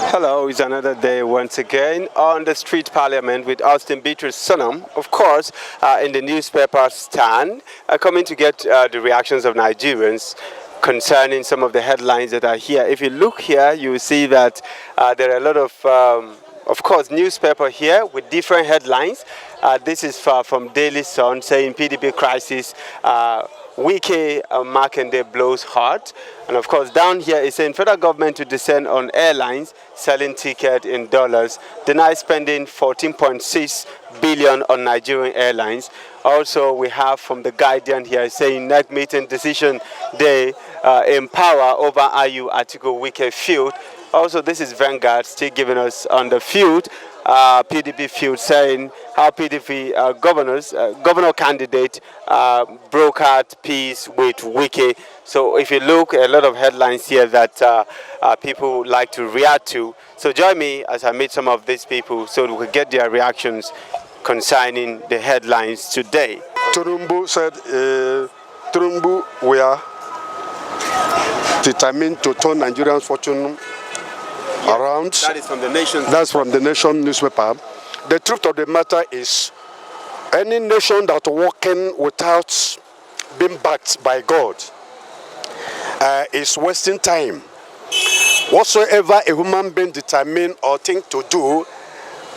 Hello, it's another day once again on the street parliament with Austin Beatrice Sonam, of course, in the newspaper stand, coming to get the reactions of Nigerians concerning some of the headlines that are here. If you look here, you will see that there are a lot of course, newspaper here with different headlines. This is from Daily Sun saying PDP crisis, Wike Makinde blows hard. And of course, down here is saying federal government to descend on airlines selling ticket in dollars, deny spending 14.6 billion on Nigerian airlines. Also, we have from the Guardian here saying NEC meeting decision day in power over IU article Wike field. Also, this is Vanguard still giving us on the field, PDP field, saying how PDP governor candidate brokered peace with Wike. So if you look, a lot of headlines here that people like to react to. So join me as I meet some of these people so we can get their reactions concerning the headlines today. Turumbu said, Turumbu, we are determined to turn Nigerians' fortune around. That is from the Nation. That's from the Nation newspaper. The truth of the matter is, any nation that working without being backed by God is wasting time. Whatsoever a human being determine or think to do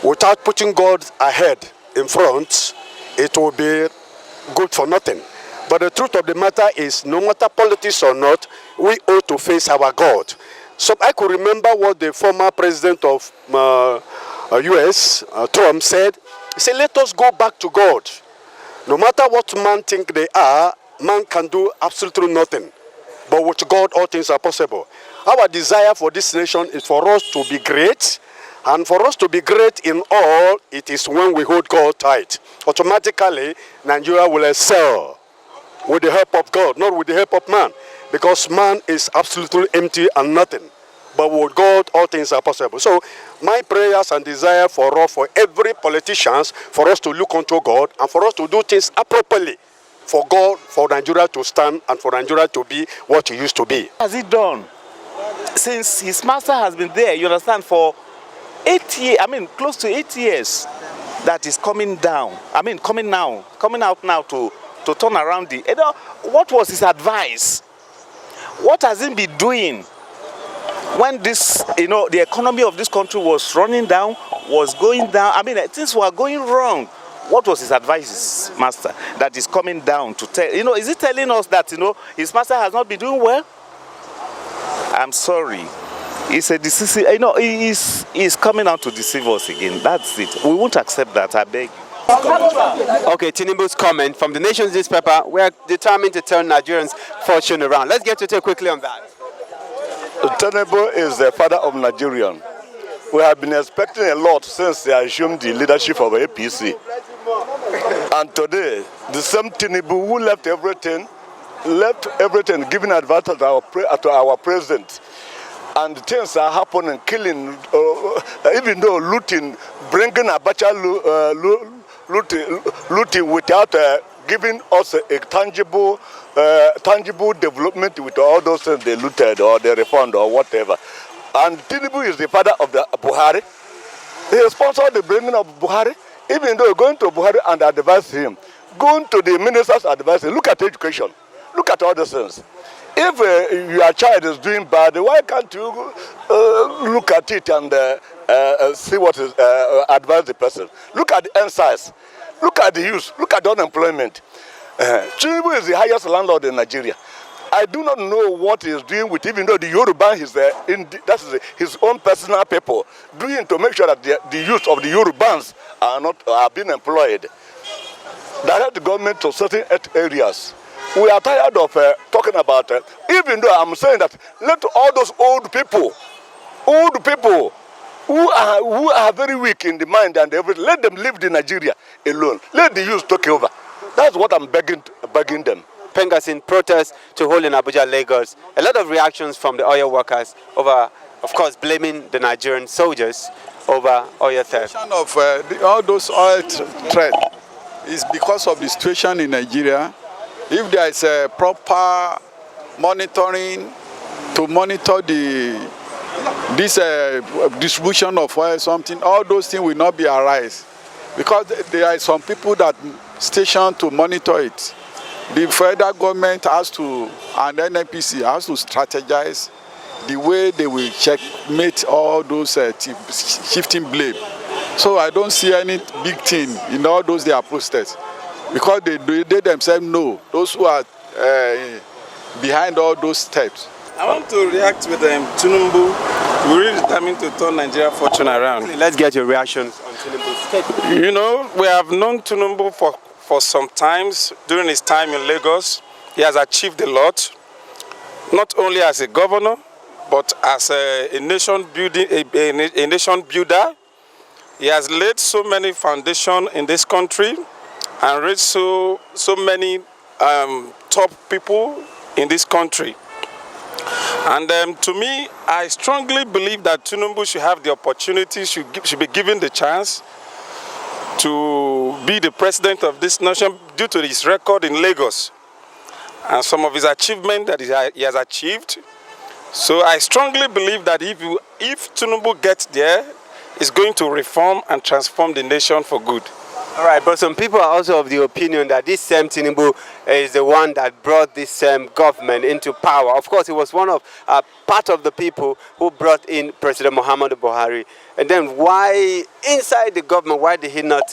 without putting God ahead in front, it will be good for nothing. But the truth of the matter is, no matter politics or not, we ought to face our God. So I could remember what the former president of US, Trump, said. He said, let us go back to God. No matter what man think they are, man can do absolutely nothing. But with God, all things are possible. Our desire for this nation is for us to be great. And for us to be great in all, it is when we hold God tight. Automatically, Nigeria will excel with the help of God, not with the help of man. Because man is absolutely empty and nothing. But with God, all things are possible. So my prayers and desire for every politician, for us to look unto God and for us to do things appropriately for God, for Nigeria to stand and for Nigeria to be what it used to be. What has he done? Since his master has been there, you understand, for 8 years, close to 8 years, that is coming down. Coming out now to turn around the... what was his advice? What has he been doing when this, the economy of this country was running down, was going down? Things were going wrong. What was his advice, master, that is coming down to tell? Is he telling us that, his master has not been doing well? I'm sorry. He's a deceive. He's coming out to deceive us again. That's it. We won't accept that, I beg. Okay, Tinubu's comment from the Nation's newspaper, we're determined to turn Nigerians' fortune around. Let's get to take quickly on that. Tinubu is the father of Nigerian. We have been expecting a lot since they assumed the leadership of APC. And today, the same Tinubu who left everything, giving advice to our president. And things are happening, killing, even though looting, bringing Abacha looting without giving us a tangible development with all those things they looted or they refund or whatever. And Tinubu is the father of the Buhari. He sponsored the bringing of Buhari, even though going to Buhari and advise him, going to the minister's advice, look at education, look at all those things. If your child is doing bad, why can't you look at it and see what is advise the person? Look at the NSAS, look at the youth, look at the unemployment. Tinubu is the highest landlord in Nigeria. I do not know what he is doing with, even though the Yoruba is that's his own personal people, doing to make sure that the youth of the Yorubans are being employed. Direct the government to certain areas. We are tired of talking about, even though I'm saying that let all those old people who are very weak in the mind and everything, let them leave the Nigeria alone. Let the youth take over. That's what I'm begging them. Pengas in protest to hold in Abuja, Lagos. A lot of reactions from the oil workers over of course, blaming the Nigerian soldiers over oil theft. Of all those oil threat is because of the situation in Nigeria. If there is a proper monitoring to monitor this distribution of oil, something, all those things will not be arise, because there are some people that stationed to monitor it. The federal government has to, and NNPC has to strategize the way they will checkmate all those shifting blame. So I don't see any big thing in all those they are posted, because they themselves know those who are behind all those steps. I want to react with Tinubu. We're really determined to turn Nigeria fortune around. Let's get your reactions on Tinubu's statement. You know, we have known Tinubu for some times. During his time in Lagos, he has achieved a lot, not only as a governor, but as a nation builder. He has laid so many foundations in this country and raised so many top people in this country. And to me, I strongly believe that Tinubu should have the opportunity, should be given the chance to be the president of this nation due to his record in Lagos and some of his achievements that he has achieved. So I strongly believe that if Tinubu gets there, he's going to reform and transform the nation for good. All right, but some people are also of the opinion that this same Tinubu is the one that brought this same government into power. Of course, he was one of part of the people who brought in President Muhammadu Buhari. And then why, inside the government, why did he not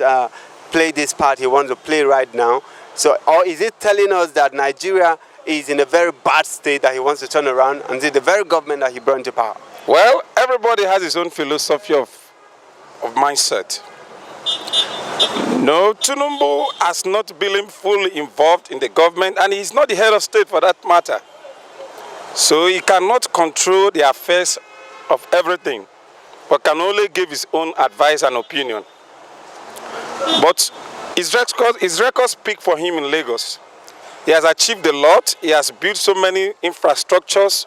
play this part he wants to play right now? So, or is it telling us that Nigeria is in a very bad state that he wants to turn around, and it's the very government that he brought into power? Well, everybody has his own philosophy of mindset. No, Tinubu has not been fully involved in the government, and he's not the head of state for that matter. So he cannot control the affairs of everything, but can only give his own advice and opinion. But his records speak for him in Lagos. He has achieved a lot. He has built so many infrastructures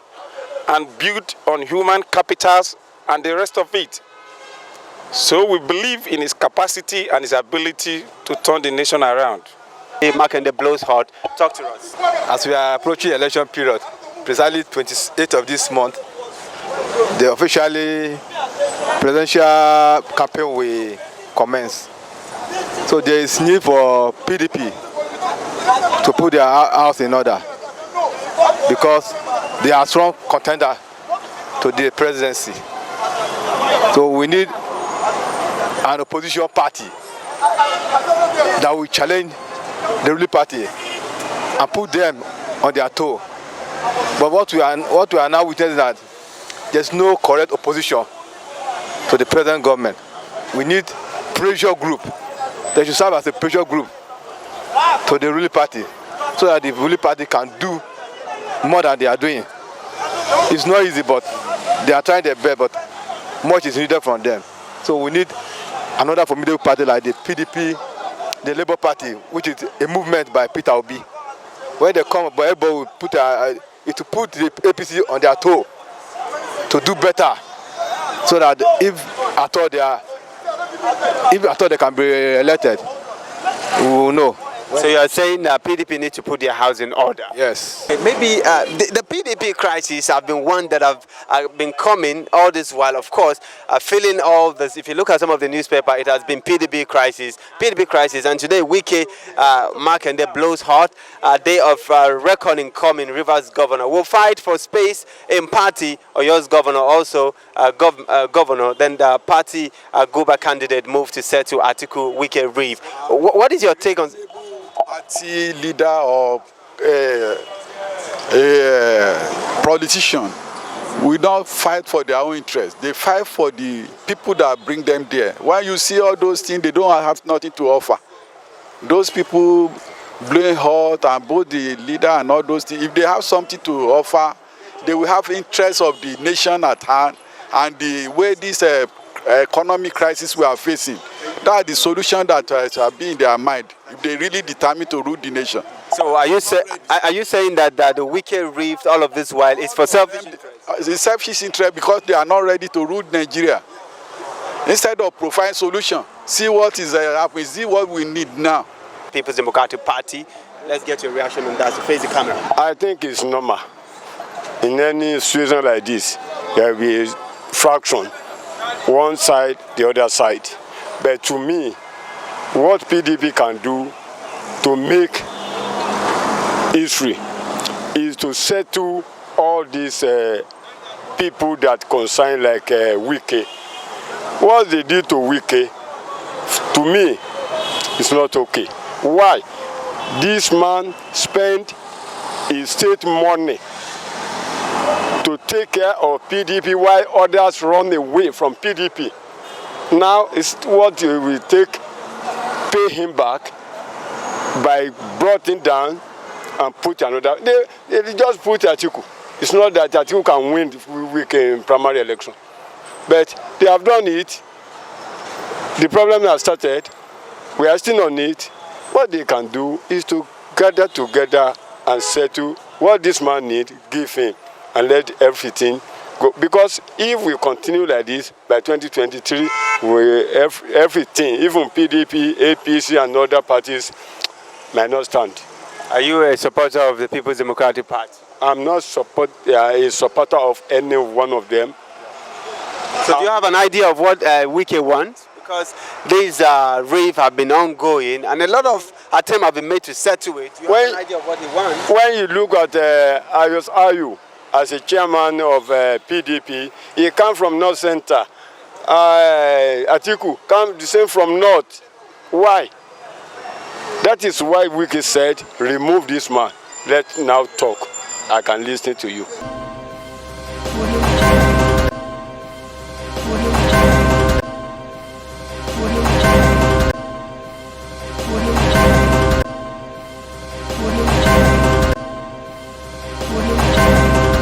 and built on human capitals and the rest of it. So we believe in his capacity and his ability to turn the nation around. Makinde blows hot. Talk to us. As we are approaching election period, precisely 28th of this month, the officially presidential campaign will commence. So there is need for PDP to put their house in order, because they are strong contender to the presidency. So we need an opposition party that will challenge the ruling party and put them on their toe. But what we are now witnessing is that there's no correct opposition to the present government. We need pressure group. They should serve as a pressure group to the ruling party, so that the ruling party can do more than they are doing. It's not easy, but they are trying their best, but much is needed from them. So we need another formidable party like the PDP, the Labour Party, which is a movement by Peter Obi. When they come, but everybody will put the APC on their toe to do better, so that if at all they can be elected, we will know. So you are saying that PDP need to put their house in order? Yes. Maybe the PDP crisis have been one that have been coming all this while, of course, filling all this. If you look at some of the newspaper, it has been PDP crisis, and today Wike Makinde blows hot. Day of reckoning coming. Rivers governor will fight for space in party. Oyo's governor also governor. Then the party Guba candidate moved to settle Atiku Wike Reeve. What is your take on? Party leader or a politician will not fight for their own interest. They fight for the people that bring them there. When you see all those things, they don't have nothing to offer. Those people blowing hot, and both the leader and all those things, if they have something to offer, they will have interest of the nation at hand, and the way this economic crisis we are facing, that's the solution that shall be in their mind if they really determined to rule the nation. So are you saying that the Wike Reeve, all of this while, is for selfish interest? it's selfish interest because they are not ready to rule Nigeria. Instead of providing solution, see what is happening, see what we need now. People's Democratic Party. Let's get your reaction on that. So face the camera. I think it's normal. In any situation like this, there will be a fraction, one side, the other side. But to me, what PDP can do to make history is to settle all these people that concern like Wike. What they did to Wike, to me, is not okay. Why? This man spent his state money to take care of PDP while others run away from PDP. Now it's what you will pay him back by brought him down and put another. They just put Atiku. It's not that Atiku can win in primary election. But they have done it. The problem has started. We are still on it. What they can do is to gather together and settle what this man needs, give him, and let everything go. Because if we continue like this, by 2023, everything, even PDP, APC, and other parties, might not stand. Are you a supporter of the People's Democratic Party? I'm not a supporter of any one of them. So do you have an idea of what Wike wants? Because these rave have been ongoing and a lot of attempts have been made to settle it. Do you have an idea of what he wants? When you look at Ayos Ayu as a chairman of PDP, he comes from North Center. Atiku comes the same from North. Why? That is why Wike said, remove this man. Let's now talk. I can listen to you.